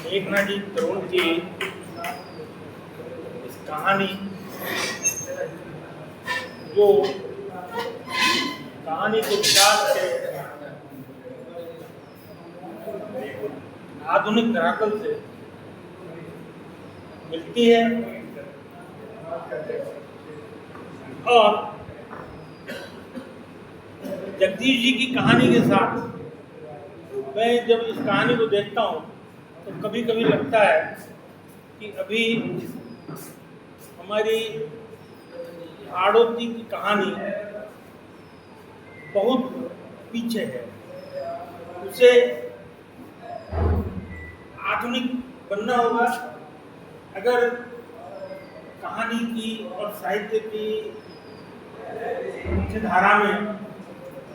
मेघना जी तरुण की इस कहानी, जो कहानी के विकास से आधुनिक धरातल से मिलती है, और जगदीश जी की कहानी के साथ मैं जब इस कहानी को देखता हूँ तो कभी कभी लगता है कि अभी हमारी हाड़ौती की कहानी बहुत पीछे है। उसे आधुनिक बनना होगा। अगर कहानी की और साहित्य की मुख्य धारा में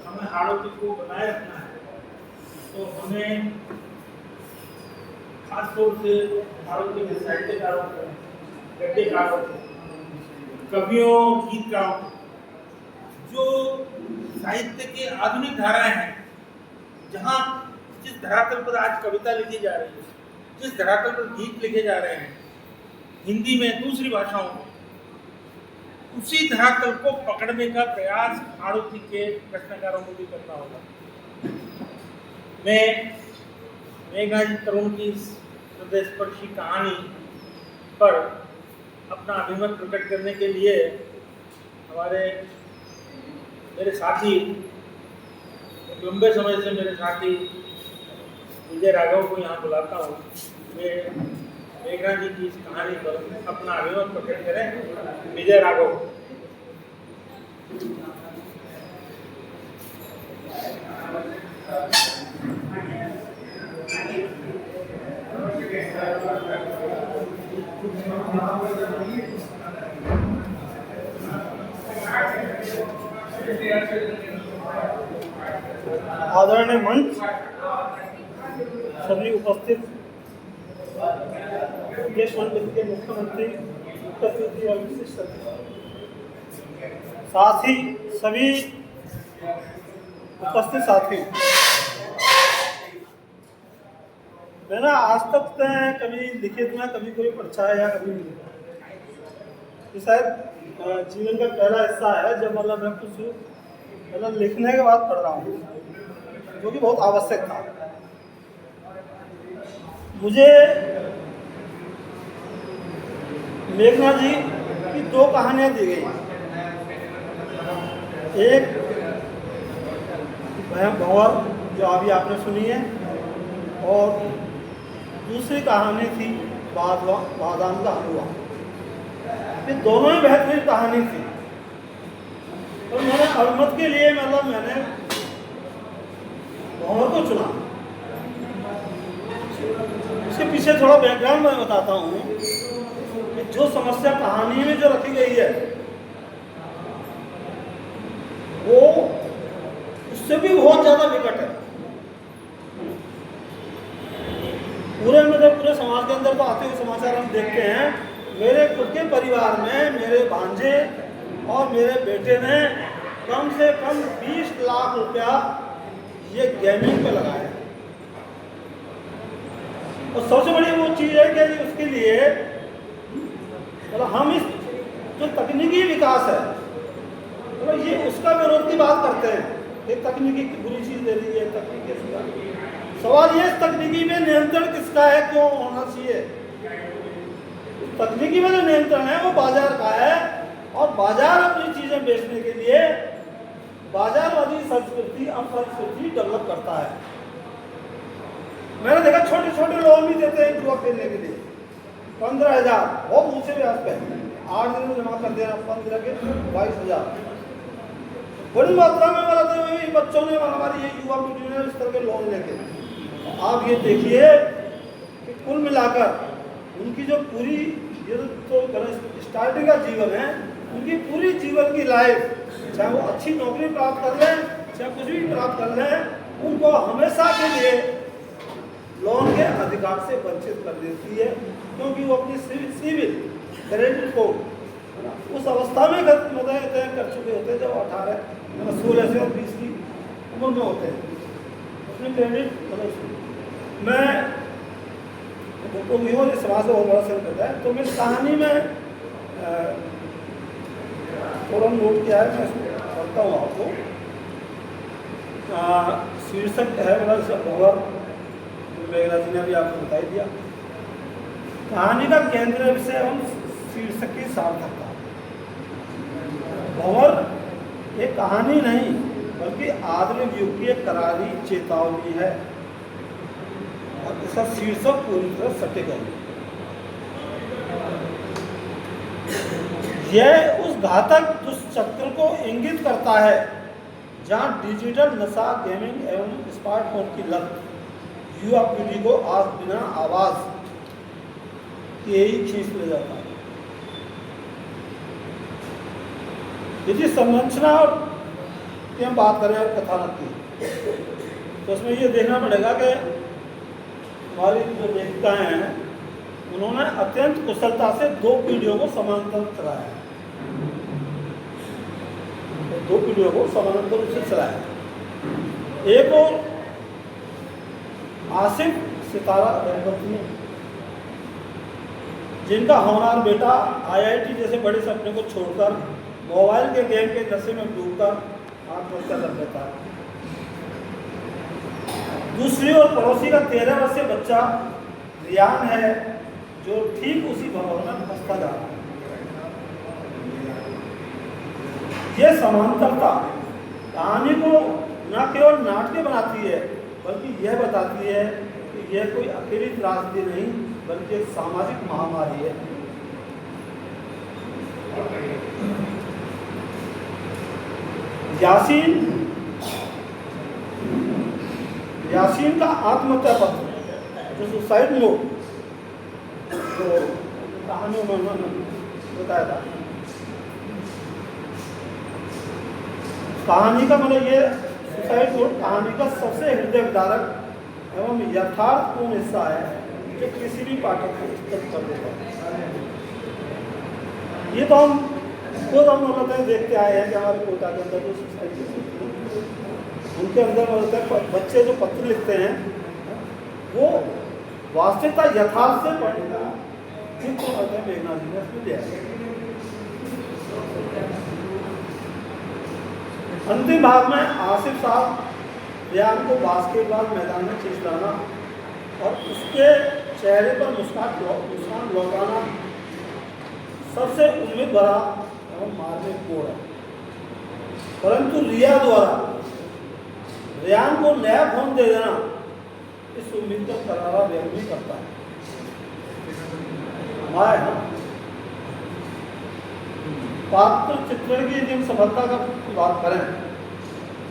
हमें हाड़ौती को बनाए रखना है तो हमें खासतौर से हाड़ौती के साहित्यकारों को, गद्यकारों को, कवियों, गीतकारों, जो साहित्य की आधुनिक धाराएं हैं, जहाँ जिस धरातल पर आज कविता लिखी जा रही है, जिस धरातल पर गीत लिखे जा रहे हैं हिंदी में, दूसरी भाषाओं में, उसी धरातल को पकड़ने का प्रयास हाड़ौती के रचनाकारों को भी करना होगा। मैं मेघना जी तरुण की इस हृदयस्पर्शी कहानी पर अपना अभिमत प्रकट करने के लिए मेरे साथी, लंबे समय से मेरे साथी विजय राघव को यहाँ बुलाता हूँ। वे मेघना जी की इस कहानी पर अपना अभिमत प्रकट करें। विजय राघव। आदरणीय मंच, सभी उपस्थित देश मंडल के मुख्यमंत्री, मुख्य और विशिष्ट साथी, सभी उपस्थित साथी, मैंने आज तक कभी लिखित में कभी कोई पढ़ा है या कभी नहीं लिखा। ये शायद जीवन का पहला हिस्सा है जब मैं कुछ लिखने के बाद पढ़ रहा हूँ, जो कि बहुत आवश्यक था। मुझे मेघना जी की दो कहानियाँ दी गई। एक भंवर, जो अभी आपने सुनी है, और दूसरी कहानी थी बादाम का हलवा। ये दोनों ही बेहतरीन कहानी थी। और मैंने अभिमत के लिए मैंने भंवर को चुना। इसके पीछे थोड़ा बैकग्राउंड मैं बताता हूँ कि जो समस्या कहानी में जो रखी गई है वो उससे भी बहुत ज़्यादा विकट है। पूरे समाज के अंदर तो आते हुए समाचार हम देखते हैं। मेरे खुद के परिवार में मेरे भांजे और मेरे बेटे ने कम से कम 20 लाख रुपया ये गेमिंग पे लगाया। और सबसे बड़ी वो चीज़ है कि उसके लिए हम इस जो तकनीकी विकास है, ये उसका विरोध की बात करते हैं। एक तकनीकी बुरी चीज़ दे दी है, तकनीकी सवाल ये, इस तकनीकी में नियंत्रण किसका है, क्यों होना चाहिए? तकनीकी में जो नियंत्रण है वो बाजार का है, और बाजार अपनी चीजें बेचने के लिए बाजारवादी संस्कृति, अपसंस्कृति डेवलप करता है। मैंने देखा छोटे छोटे लोन भी देते हैं जुआ खेलने के लिए। 15,000 बहुत ऊंचे ब्याज पे, 8 दिन में जमा कर देना, 15 के 22,000। बड़ी मात्रा में बताते बच्चों ने हमारी ये युवा पीढ़ी ने इस तरह के लोन लेके। आप ये देखिए कि कुल मिलाकर उनकी जो पूरी ये तो स्टार्टिंग का जीवन है, उनकी पूरी जीवन की लाइफ, चाहे वो अच्छी नौकरी प्राप्त कर लें, चाहे कुछ भी प्राप्त कर लें, उनको हमेशा के लिए लोन के अधिकार से वंचित कर देती है। क्योंकि वो अपनी सिविल क्रेडिट को उस अवस्था में तय कर चुके होते हैं जब 18, 16 से 20 की उम्र में होते हैं। इसमें क्रेडिट मतलब मैं तो यूँ इस समाज से बहुत बड़ा सेल करता है। तो मैं कहानी में थोड़ा नोट किया है, मैं इसको पढ़ता हूँ आपको। शीर्षक है मेरा भवर, मेघना जी ने भी आपको बता दिया। कहानी का केंद्र विषय एवं शीर्षक की सार्थकता। भंवर एक कहानी नहीं बल्कि आधुनिक युग की एक करारी चेतावनी है और इसका शीर्षक पूरी तरह सटीक है। यह उस घातक दुष्चक्र को इंगित करता है जहां डिजिटल नशा, गेमिंग एवं स्मार्टफोन की लत युवा पीढ़ी को आज बिना आवाज के ही खींच ले जाता है। यदि संरचना की हम बात करें और कथानक की, तो उसमें ये देखना पड़ेगा कि हमारी जो लेखिकाएं हैं उन्होंने अत्यंत कुशलता से दो पीढ़ियों को समानांतर चलाया है, दो पीढ़ियों को समानांतर रूप से चलाया। एक और आसिफ सितारा दंपति जिनका होनहार बेटा आईआईटी जैसे बड़े सपने को छोड़कर मोबाइल के गेम के नशे में डूबकर आत्महत्या कर लेता है। दूसरी ओर पड़ोसी का 13 वर्षीय बच्चा रियान है जो ठीक उसी भंवर में फंसता जा रहा है। यह समांतरता कहानी को न केवल नाट्य बनाती है बल्कि यह बताती है कि यह कोई अकेली त्रासदी नहीं बल्कि एक सामाजिक महामारी है। यासीन का आत्महत्या पत्र जो सुसाइड नोट जो कहानियों में उन्होंने बताया था, कहानी का मतलब ये सुसाइड नोट कहानी का सबसे हृदय विदारक एवं यथार्थपूर्ण हिस्सा है जो किसी भी पाठक को स्तब्ध कर देता है। ये तो हम खुद हम लोग देखते आए हैं कि हमारे कोटा के अंदर जो सोसाइटी उनके अंदर बच्चे जो पत्र लिखते हैं वो वास्तविकता यथार्थ से पढ़ने का चित्र मेघना जी ने उसमें दिया है। अंतिम भाग में आसिफ साहब रियान को बास्केटबॉल मैदान में खिंचलाना और उसके चेहरे पर मुस्कान लौटाना सबसे उम्मीद भरा एवं मार्मिक है। परंतु रिया द्वारा रियान को नया फोन दे देना इस उम्मीद को करारा व्यक्त भी करता है। पात्र चित्रण की यदि हम सफलता का बात करें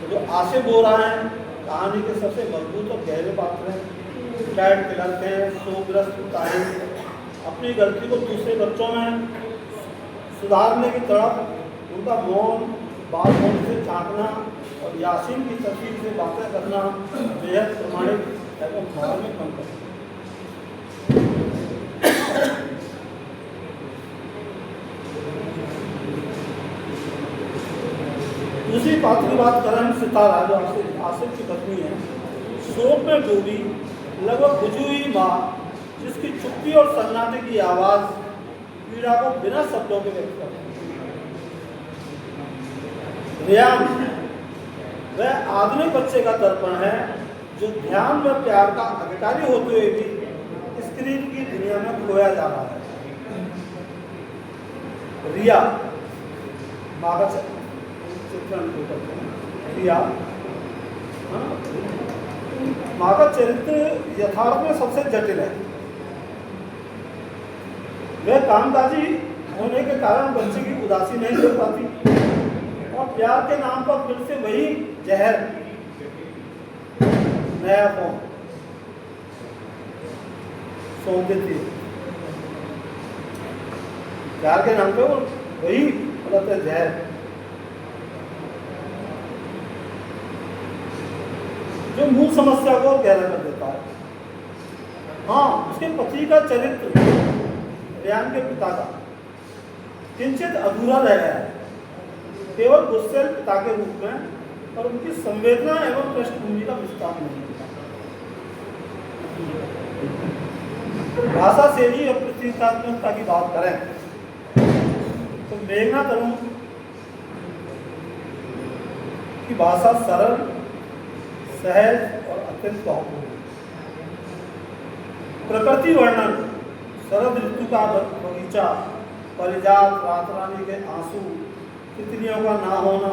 तो जो आसिफ हो रहा है कहानी के सबसे मजबूत और गहरे पात्र हैं। टाइट खिलाते हैं, शोग्रस्त होता है, अपनी गलती को दूसरे बच्चों में सुधारने की तरफ उनका मौन बात मौन से झांकना और यासीन की तस्वीर से बातें करना बेहद प्रमाणिक एवं धार्मिक बनकर। दूसरी पात्र की बात करें हम सितारा जो आसिफ की पत्नी है, शोक में डूबी लगभग बुझी हुई माँ जिसकी चुप्पी और सन्नाटे की आवाज पीड़ा को बिना शब्दों के व्यक्त करती है। रियान वह आधुनिक बच्चे का दर्पण है जो ध्यान व प्यार का अधिकारी होते हुए भी स्क्रीन की दुनिया में खोया जा रहा है। रिया माँ का चित्रण करते हैं। रिया माँ का चरित्र यथार्थ में सबसे जटिल है। वह कामकाजी होने के कारण बच्चे की उदासी नहीं कर पाती और प्यार के नाम पर फिर से वही जहर नया फॉर्म सौंप देती है। प्यार के नाम पे वो वही मतलब जहर जो मूल समस्या को गहरा कर देता है। हाँ, उसके पति का चरित्र रियान के पिता का किंचित अधूरा रह गया है, केवल गुस्सेल पिता के रूप में, और उनकी संवेदना एवं पृष्ठभूमि का विस्तार नहीं होता। भाषा शैली और प्रतीकात्मकता की बात करें तो मेघना तरुण की भाषा सरल, सहज और अत्यंत भावपूर्ण। प्रकृति वर्णन, शरद ऋतु का बगीचा, परिजात, रात रानी के आंसू, तितलियों का ना होना,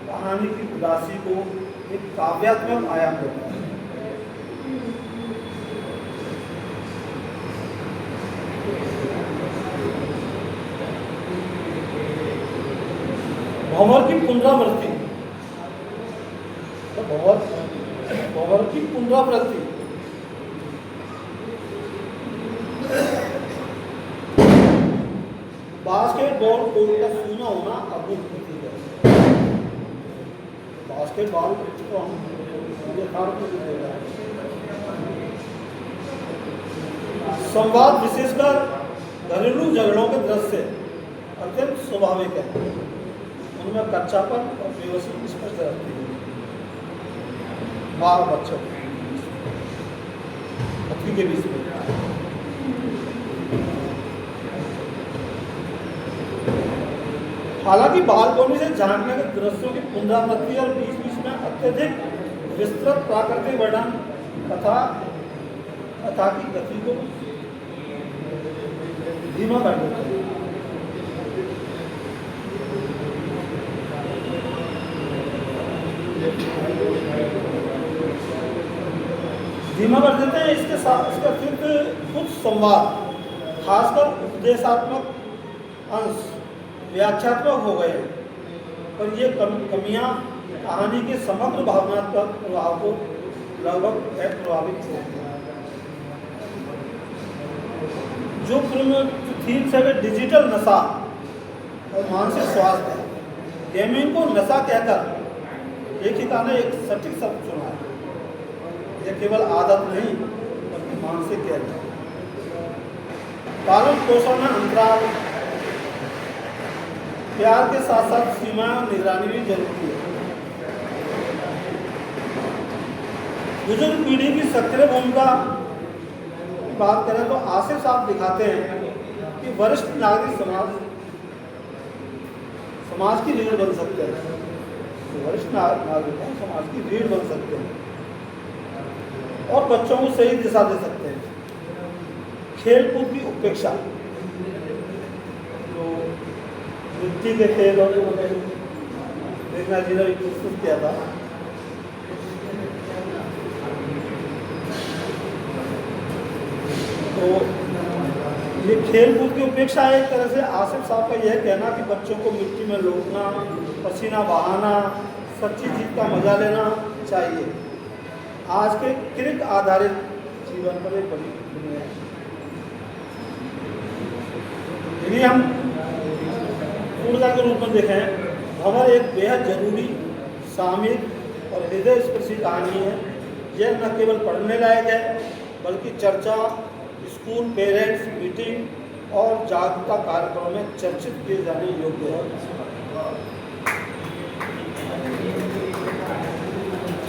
कहानी की उदासी को एक काव्यात्मक आयाम देता है। भंवर की पुनरावृत्ति, तो भंवर की पुनरावृत्ति बास्केटबॉल कोर्ट का सूना होना अद्भुत प्रतीक है। बास्केटबॉल को हम यथार्थ में दे रहे हैं। संवाद विशेषकर घरेलू झगड़ों के दृश्य अत्यंत स्वाभाविक है। उनमें कच्चापन और बेबसी स्पष्ट रहती है। बाल बच्चों पत्नी के बीच में हालांकि बालकोनी से झांकने के दृश्यों की पुनरावृत्ति और बीच बीच में अत्यधिक विस्तृत प्राकृतिक वर्णन कथा की गति को धीमा कर देते हैं। धीमा कर देते हैं। इसके साथ इसका अतिरिक्त कुछ संवाद, खासकर उपदेशात्मक अंश व्याख्यात्मक हो गए, पर ये कमियां कहानी के समग्र भावनात्मक प्रभाव को लगभग प्रभावित करती हैं। जो थीम्स है वे डिजिटल नशा और मानसिक स्वास्थ्य है। गेमिंग को नशा कहकर लेखिका ने एक सटीक शब्द चुना है। यह केवल आदत नहीं बल्कि मानसिक कैद है। पालन पोषण में अंतराल, प्यार के साथ साथ सीमा और निगरानी भी जरूरी है। बुजुर्ग पीढ़ी की सक्रिय भूमिका की बात करें तो आसिफ साहब दिखाते हैं कि वरिष्ठ नागरिक समाज की रीढ़ बन सकते हैं। वरिष्ठ नागरिक हैं समाज की रीढ़ बन सकते हैं और बच्चों को सही दिशा दे सकते हैं। खेलकूद की उपेक्षा, तो मिट्टी के खेल और मेघना जी ने प्रस्तुत किया था। तो ये खेल कूद की उपेक्षा एक तरह से आसिफ साहब का यह कहना कि बच्चों को मिट्टी में लोटना, पसीना बहाना, सच्ची जीत का मजा लेना चाहिए। आज के क्रिक आधारित जीवन पर एक बड़ी टिप्पणी है। यदि हम ऊर्जा के रूप में देखें, भंवर एक बेहद जरूरी, सामयिक और हृदय स्पर्शी कहानी है। यह न केवल पढ़ने लायक है बल्कि चर्चा, स्कूल पेरेंट्स मीटिंग और जागरूकता कार्यक्रमों में चर्चित किए जाने योग्य है।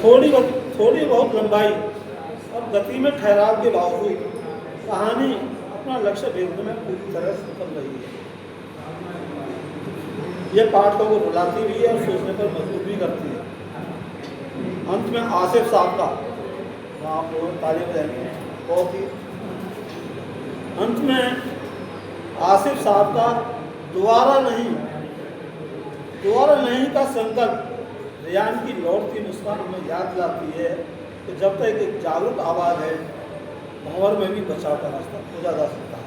थोड़ी बहुत लंबाई और गति में ठहराव के बावजूद कहानी अपना लक्ष्य भेदने में पूरी तरह सफल रही है। यह पाठकों को रुलाती भी है और सोचने पर मजबूर भी करती है। अंत में आसिफ साहब का, आप लोग ताली बजाएंगे, बहुत ही अंत में आसिफ साहब का दोबारा नहीं का संकल्प रियान की लौटती मुस्कान हमें याद दिलाती है कि जब तक एक जागरूक आवाज़ है, भंवर में भी बचाव का रास्ता खोजा जा सकता है।